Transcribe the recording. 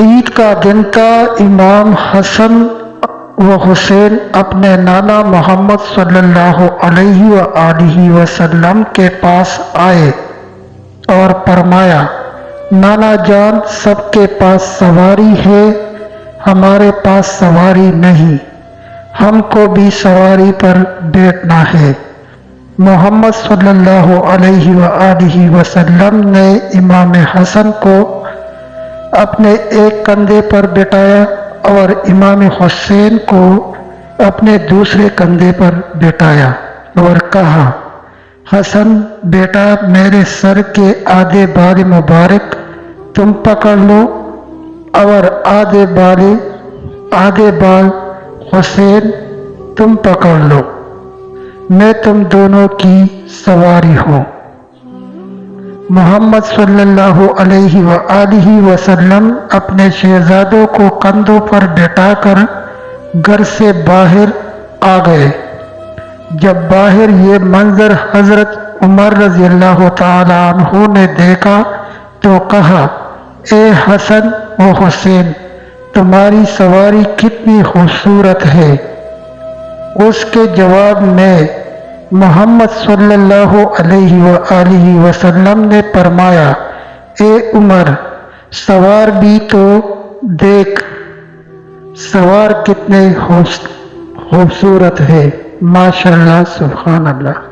عید کا دن تھا۔ امام حسن و حسین اپنے نانا محمد صلی اللہ علیہ وآلہ وسلم کے پاس آئے اور فرمایا، نانا جان، سب کے پاس سواری ہے، ہمارے پاس سواری نہیں، ہم کو بھی سواری پر بیٹھنا ہے۔ محمد صلی اللہ علیہ وآلہ وسلم نے امام حسن کو اپنے ایک کندھے پر بٹھایا اور امام حسین کو اپنے دوسرے کندھے پر بٹھایا اور کہا، حسن بیٹا، میرے سر کے آدھے بال مبارک تم پکڑ لو اور آدھے بال حسین تم پکڑ لو، میں تم دونوں کی سواری ہوں۔ محمد صلی اللہ علیہ وآلہ وسلم اپنے شہزادوں کو کندھوں پر بٹھا کر گھر سے باہر آ گئے۔ جب باہر یہ منظر حضرت عمر رضی اللہ تعالی عنہ نے دیکھا تو کہا، اے حسن و حسین، تمہاری سواری کتنی خوبصورت ہے۔ اس کے جواب میں محمد صلی اللہ علیہ وآلہ وسلم نے فرمایا، اے عمر، سوار بھی تو دیکھ، سوار کتنے خوبصورت ہے، ماشاءاللہ، سبحان اللہ۔